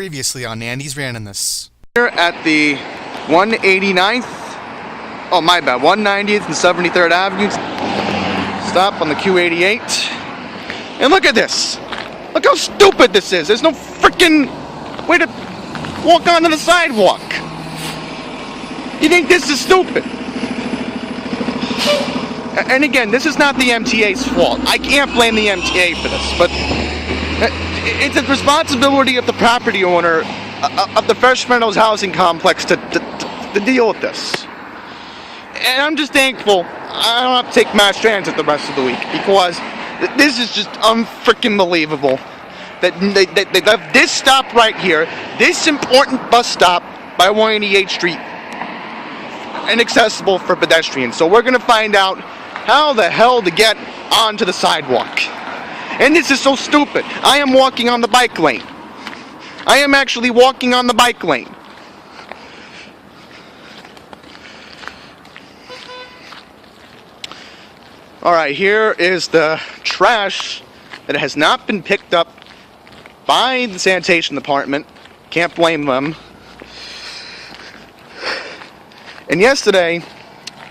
Previously on Andy's Randomness. Here at the 189th, oh my bad, 190th and 73rd Avenue. Stop on the Q88. And look at this. Look how stupid this is. There's no freaking way to walk onto the sidewalk. You think this is stupid? And again, this is not the MTA's fault. I can't blame the MTA for this, but it's a responsibility of the property owner of the Fresh Meadows housing complex to deal with this. And I'm just thankful I don't have to take mass transit the rest of the week, because this is just unfreaking believable that they left this stop right here, this important bus stop by 188th Street, inaccessible for pedestrians. So we're going to find out how the hell to get onto the sidewalk. And this is so stupid. I am walking on the bike lane. I am actually walking on the bike lane. Alright, here is the trash that has not been picked up by the sanitation department. Can't blame them. And yesterday,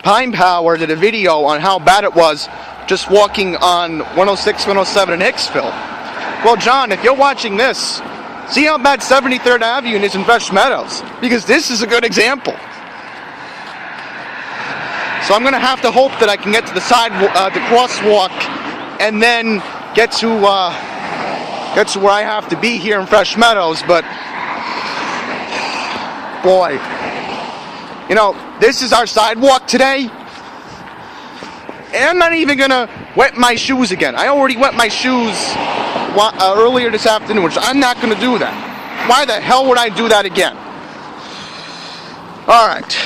Pine Power did a video on how bad it was just walking on 106, 107 in Hicksville. Well, John, if you're watching this, see how bad 73rd Avenue is in Fresh Meadows, because this is a good example. So I'm going to have to hope that I can get to the the crosswalk, and then get to where I have to be here in Fresh Meadows. But boy, you know, this is our sidewalk today. And I'm not even going to wet my shoes again. I already wet my shoes earlier this afternoon, which I'm not going to do that. Why the hell would I do that again? Alright.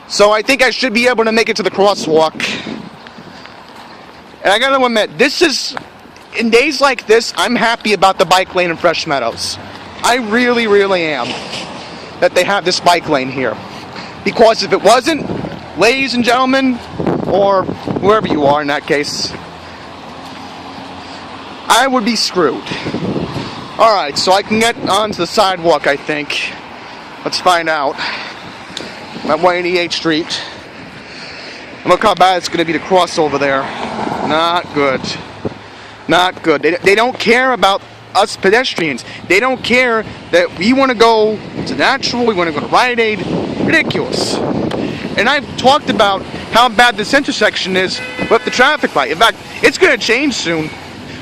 So I think I should be able to make it to the crosswalk. And I got to admit, in days like this, I'm happy about the bike lane in Fresh Meadows. I really, really am. That they have this bike lane here. Because if it wasn't, ladies and gentlemen, or whoever you are in that case, I would be screwed. Alright, so I can get onto the sidewalk, I think. Let's find out. I'm at 188th Street. And look how bad it's going to be to cross over there. Not good. Not good. They don't care about us pedestrians. They don't care that we want to go to Natural, we want to go to Rite Aid. Ridiculous. And I've talked about how bad this intersection is with the traffic light. In fact, it's going to change soon.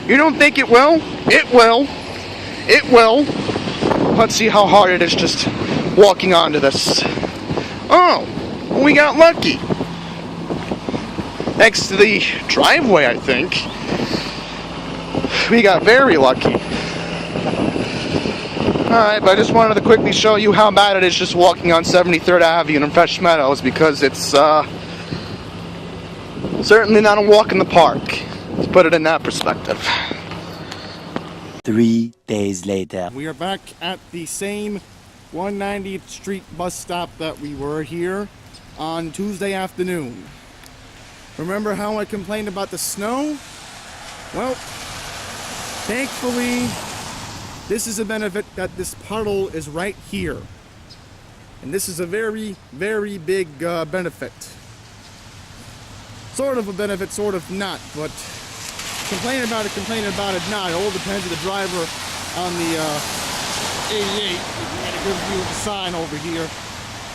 You don't think it will? It will. It will. Let's see how hard it is just walking onto this. Oh, we got lucky. Thanks to the driveway, I think. We got very lucky. Alright, but I just wanted to quickly show you how bad it is just walking on 73rd Avenue in Fresh Meadows, because it's certainly not a walk in the park, to put it in that perspective. 3 days later. We are back at the same 190th Street bus stop that we were here on Tuesday afternoon. Remember how I complained about the snow? Well, thankfully, this is a benefit that this puddle is right here. And this is a very, very big benefit. Sort of a benefit, sort of not, but complaining about it not. It all depends on the driver on the 88. You got a good view of the sign over here.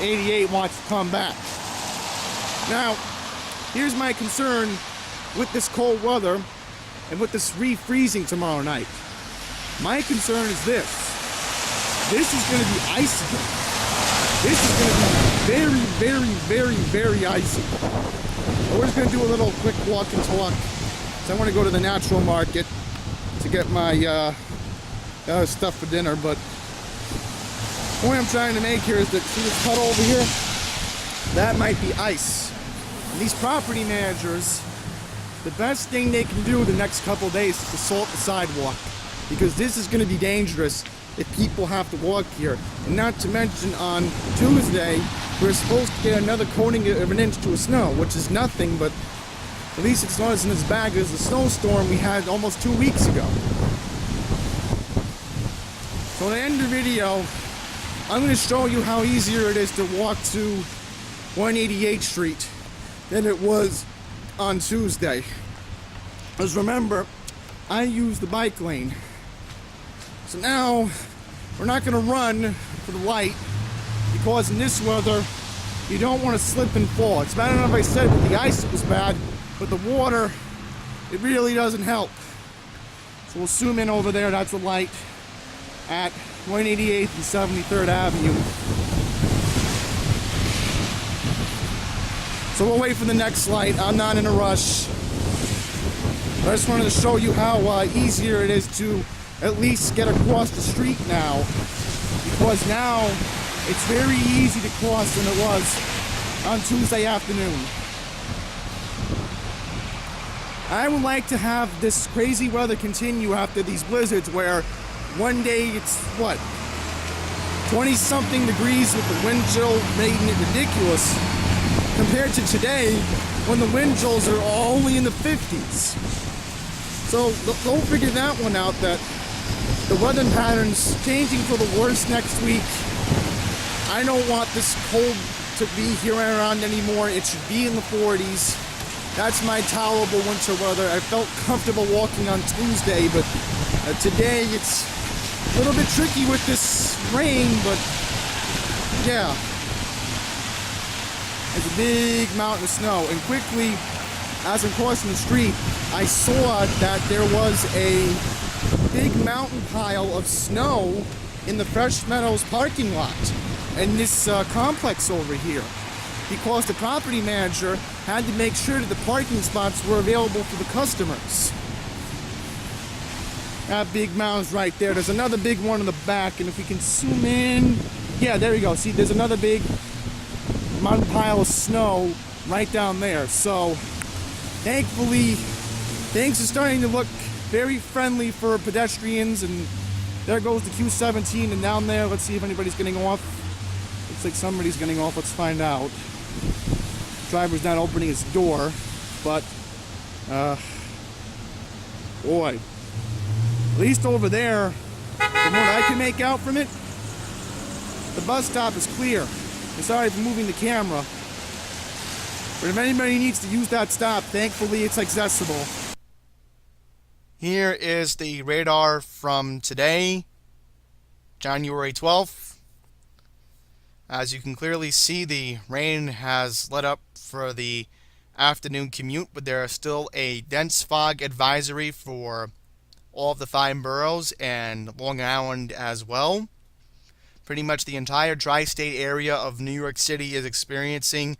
88 wants to come back. Now, here's my concern with this cold weather and with this refreezing tomorrow night. My concern is this. This is going to be icy. This is going to be very, very, very, very icy. But we're just going to do a little quick walk and talk. So I want to go to the Natural Market to get my stuff for dinner. But the point I'm trying to make here is that, see this puddle over here? That might be ice. And these property managers, the best thing they can do the next couple of days is to salt the sidewalk. Because this is going to be dangerous if people have to walk here. And not to mention, on Tuesday, we're supposed to get another coating of 1 inch to a snow, which is nothing, but at least it's not as bad as the snowstorm we had almost 2 weeks ago. So So to end the video, I'm going to show you how easier it is to walk to 188th Street than it was on Tuesday. Because remember, I used the bike lane. So now, we're not going to run for the light, because in this weather, you don't want to slip and fall. It's bad enough I said with the ice it was bad, but the water, it really doesn't help. So we'll zoom in over there. That's the light at 188th and 73rd Avenue. So we'll wait for the next light. I'm not in a rush. I just wanted to show you how easier it is to at least get across the street now. Because now it's very easy to cross than it was on Tuesday afternoon. I would like to have this crazy weather continue after these blizzards where one day it's, 20-something degrees with the wind chill making it ridiculous, compared to today when the wind chills are only in the 50s. So don't figure that one out, that the weather patterns changing for the worse next week. I don't want this cold to be here around anymore. It should be in the 40s. That's my tolerable winter weather. I felt comfortable walking on Tuesday, but today it's a little bit tricky with this rain, but yeah. There's a big mountain of snow, and quickly, as I'm crossing the street, I saw that there was a big mountain pile of snow in the Fresh Meadows parking lot in this complex over here, because the property manager had to make sure that the parking spots were available for the customers. That big mound's right there. There's another big one in the back, and if we can zoom in, yeah, there you go. See, there's another big mountain pile of snow right down there. So thankfully, things are starting to look very friendly for pedestrians, and there goes the Q17, and down there, let's see if anybody's getting off. Looks like somebody's getting off. Let's find out. Driver's not opening his door, but boy, at least over there, from what I can make out from it, the bus stop is clear. I'm sorry for moving the camera, but if anybody needs to use that stop, thankfully it's accessible. Here is the radar from today, January 12th. As you can clearly see, the rain has let up for the afternoon commute, but there is still a dense fog advisory for all of the 5 boroughs and Long Island as well. Pretty much the entire tri-state area of New York City is experiencing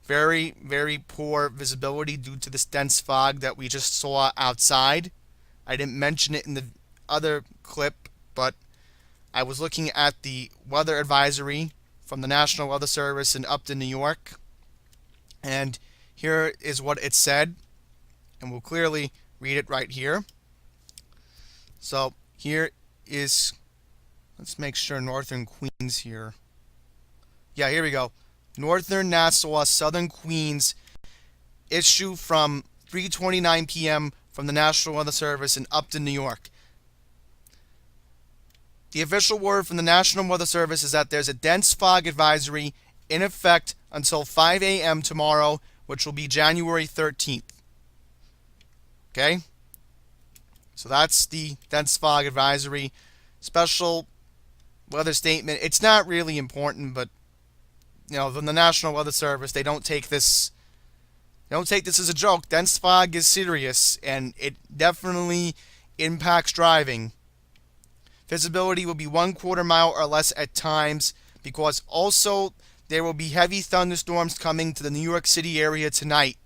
very, very poor visibility due to this dense fog that we just saw outside. I didn't mention it in the other clip, but I was looking at the weather advisory from the National Weather Service in Upton, New York, and here is what it said, and we'll clearly read it right here. So here is, let's make sure Northern Queens here. Yeah, here we go. Northern Nassau, Southern Queens, issue from 3:29 p.m. from the National Weather Service in Upton, New York. The official word from the National Weather Service is that there's a dense fog advisory in effect until 5 a.m. tomorrow, which will be January 13th. Okay? So that's the dense fog advisory. Special weather statement. It's not really important, but from the National Weather Service, they don't take this as a joke. Dense fog is serious, and it definitely impacts driving. Visibility will be 1/4 mile or less at times, because also there will be heavy thunderstorms coming to the New York City area tonight.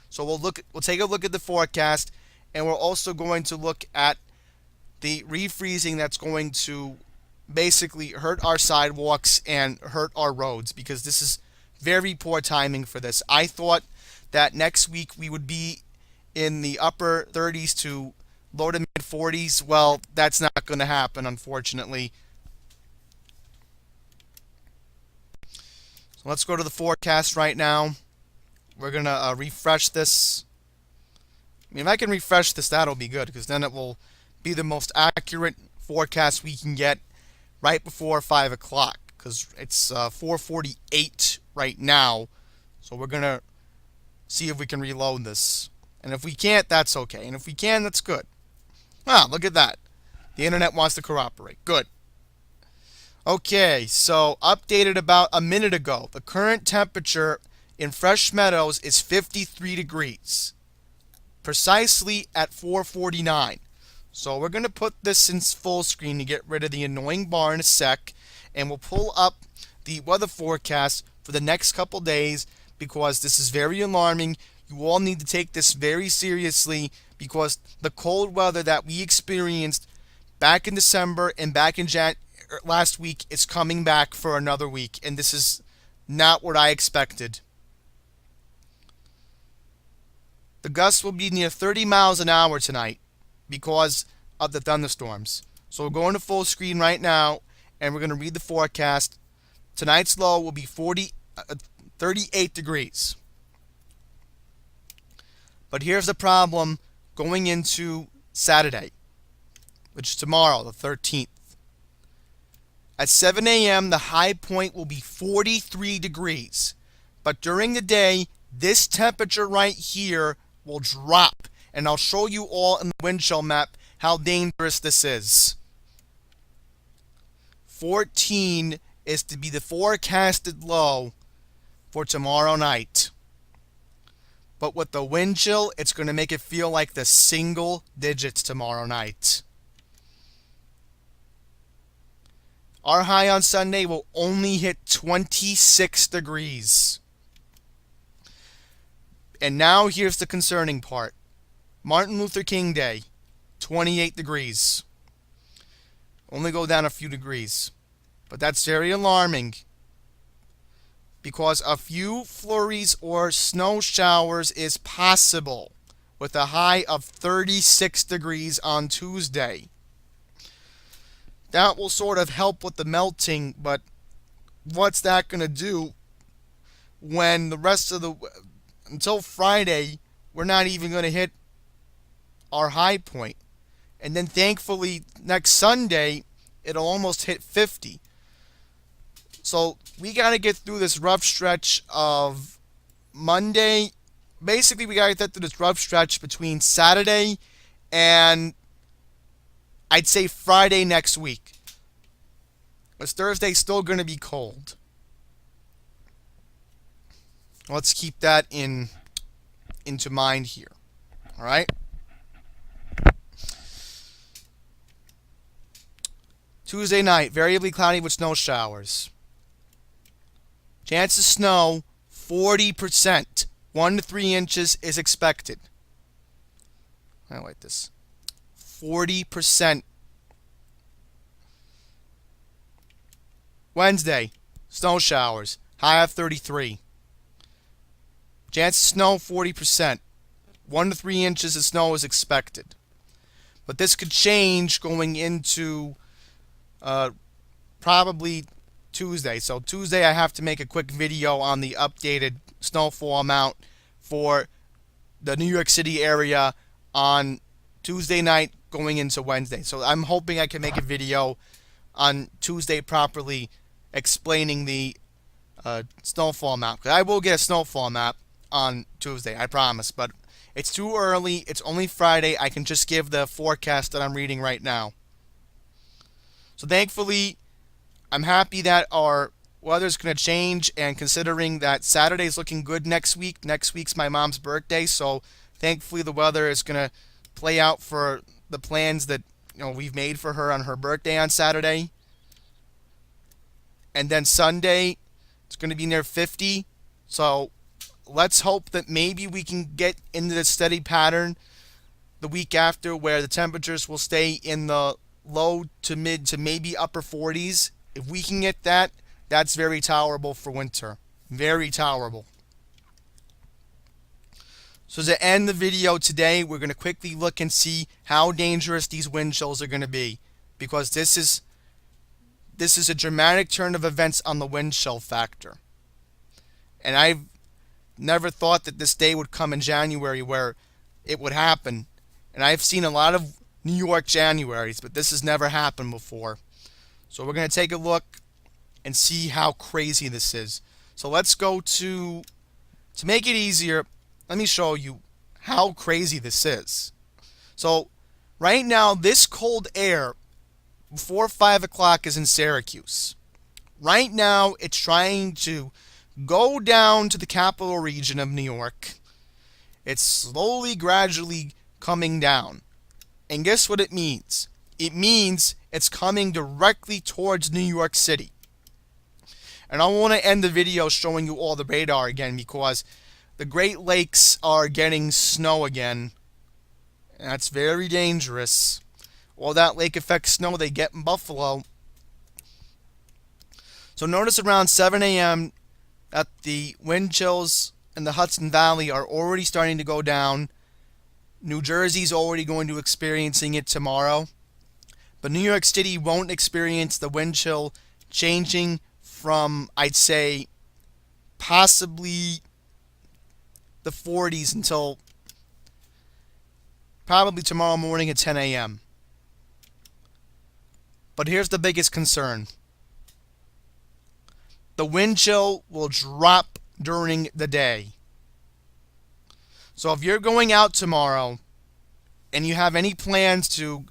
So we'll take a look at the forecast, and we're also going to look at the refreezing that's going to basically hurt our sidewalks and hurt our roads, because this is very poor timing for this. I thought that next week we would be in the upper 30s to low to mid 40s. Well, that's not going to happen, unfortunately. So let's go to the forecast right now. We're going to refresh this. I mean, if I can refresh this, that'll be good, because then it will be the most accurate forecast we can get right before 5 o'clock, because it's 4:48 right now. So we're going to see if we can reload this. And if we can't, that's okay. And if we can, that's good. Ah, look at that. The internet wants to cooperate. Good. Okay, so updated about a minute ago. The current temperature in Fresh Meadows is 53 degrees. Precisely at 4:49. So we're going to put this in full screen to get rid of the annoying bar in a sec. And we'll pull up the weather forecast for the next couple days, because this is very alarming. You all need to take this very seriously, because the cold weather that we experienced back in December and back in last week is coming back for another week, and this is not what I expected. The gusts will be near 30 miles an hour tonight because of the thunderstorms. So we're going to full screen right now, and we're going to read the forecast. Tonight's low will be 38 degrees. But here's the problem going into Saturday, which is tomorrow, the 13th. At 7 a.m., the high point will be 43 degrees. But during the day, this temperature right here will drop. And I'll show you all in the wind chill map how dangerous this is. 14 is to be the forecasted low for tomorrow night. But with the wind chill, it's going to make it feel like the single digits tomorrow night. Our high on Sunday will only hit 26 degrees. And now here's the concerning part. Martin Luther King Day, 28 degrees. Only go down a few degrees. But that's very alarming, because a few flurries or snow showers is possible with a high of 36 degrees on Tuesday. That will sort of help with the melting, but what's that going to do when the rest of the... until Friday, we're not even going to hit our high point. And then thankfully, next Sunday, it'll almost hit 50. So we got to get through this rough stretch of Monday. Basically, we got to get through this rough stretch between Saturday and I'd say Friday next week. Because Thursday's still going to be cold. Let's keep that into mind here. All right? Tuesday night, variably cloudy with snow showers. Chance of snow, 40%. 1 to 3 inches is expected. Highlight this. 40%. Wednesday, snow showers, high of 33. Chance of snow, 40%. 1 to 3 inches of snow is expected. But this could change going into probably Tuesday. So Tuesday I have to make a quick video on the updated snowfall amount for the New York City area on Tuesday night going into Wednesday. So I'm hoping I can make a video on Tuesday properly explaining the snowfall map. Because I will get a snowfall map on Tuesday, I promise. But it's too early. It's only Friday. I can just give the forecast that I'm reading right now. So thankfully, I'm happy that our weather's going to change, and considering that Saturday's looking good next week's my mom's birthday, so thankfully the weather is going to play out for the plans that we've made for her on her birthday on Saturday. And then Sunday, it's going to be near 50, so let's hope that maybe we can get into the steady pattern the week after where the temperatures will stay in the low to mid to maybe upper 40s. If we can get that, that's very tolerable for winter. Very tolerable. So to end the video today, we're going to quickly look and see how dangerous these wind chills are going to be. Because this is a dramatic turn of events on the wind chill factor. And I've never thought that this day would come in January where it would happen. And I've seen a lot of New York Januaries, but this has never happened before. So we're going to take a look and see how crazy this is. So let's go to make it easier, let me show you how crazy this is. So right now, this cold air before 5 o'clock is in Syracuse. Right now, it's trying to go down to the capital region of New York. It's slowly, gradually coming down. And guess what it means? It means it's coming directly towards New York City. And I want to end the video showing you all the radar again because the Great Lakes are getting snow again. And that's very dangerous. All that lake effect snow they get in Buffalo. So notice around 7 a.m. that the wind chills in the Hudson Valley are already starting to go down. New Jersey's already going to experiencing it tomorrow. But New York City won't experience the wind chill changing from, I'd say, possibly the 40s until probably tomorrow morning at 10 a.m. But here's the biggest concern. The wind chill will drop during the day. So if you're going out tomorrow and you have any plans to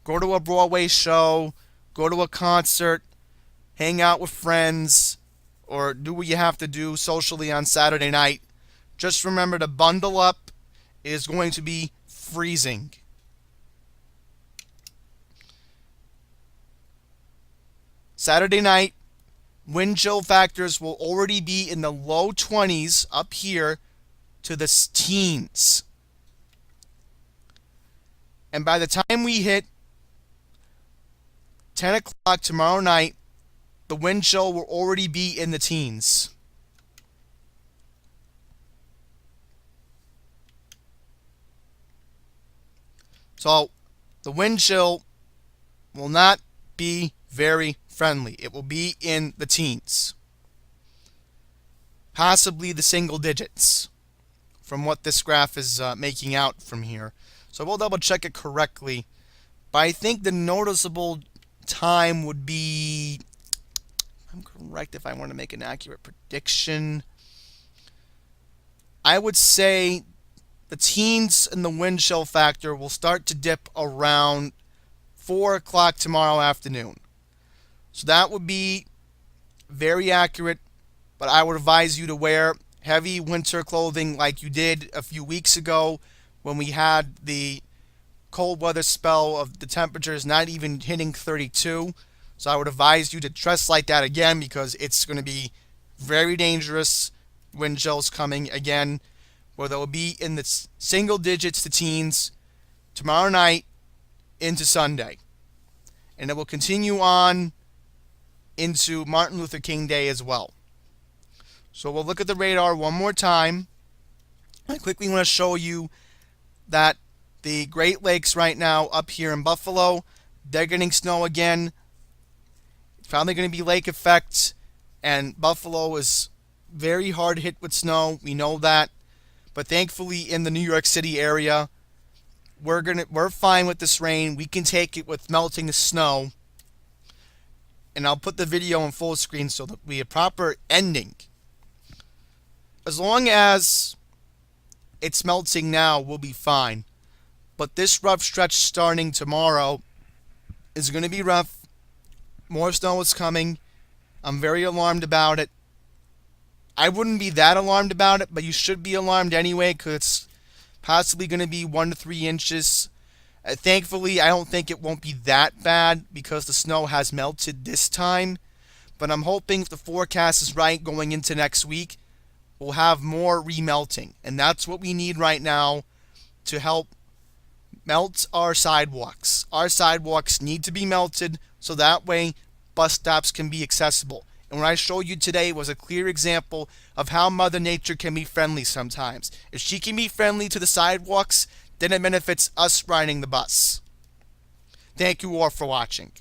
go to a Broadway show, go to a concert, hang out with friends, or do what you have to do socially on Saturday night, just remember to bundle up. It is going to be freezing. Saturday night, wind chill factors will already be in the low 20s up here to the teens. And by the time we hit 10 o'clock tomorrow night, the wind chill will already be in the teens. So the wind chill will not be very friendly. It will be in the teens. Possibly the single digits from what this graph is making out from here. So we'll double check it correctly. But I think the noticeable time would be, if I'm correct, if I want to make an accurate prediction, I would say the teens and the wind chill factor will start to dip around 4 o'clock tomorrow afternoon. So that would be very accurate, but I would advise you to wear heavy winter clothing like you did a few weeks ago when we had the cold weather spell of the temperatures not even hitting 32. So I would advise you to dress like that again because it's going to be very dangerous wind chills coming again, where they'll be in the single digits to teens tomorrow night into Sunday. And it will continue on into Martin Luther King Day as well. So we'll look at the radar one more time. I quickly want to show you that the Great Lakes right now up here in Buffalo, they're getting snow again. It's probably going to be lake effect, and Buffalo is very hard hit with snow. We know that. But thankfully in the New York City area, we're fine with this rain. We can take it with melting the snow. And I'll put the video on full screen so that we have a proper ending. As long as it's melting now, we'll be fine. But this rough stretch starting tomorrow is going to be rough. More snow is coming. I'm very alarmed about it. I wouldn't be that alarmed about it, but you should be alarmed anyway because it's possibly going to be 1 to 3 inches. Thankfully, I don't think it won't be that bad because the snow has melted this time. But I'm hoping if the forecast is right going into next week, we'll have more remelting. And that's what we need right now to help melt our sidewalks. Our sidewalks need to be melted so that way bus stops can be accessible. And what I showed you today was a clear example of how Mother Nature can be friendly sometimes. If she can be friendly to the sidewalks, then it benefits us riding the bus. Thank you all for watching.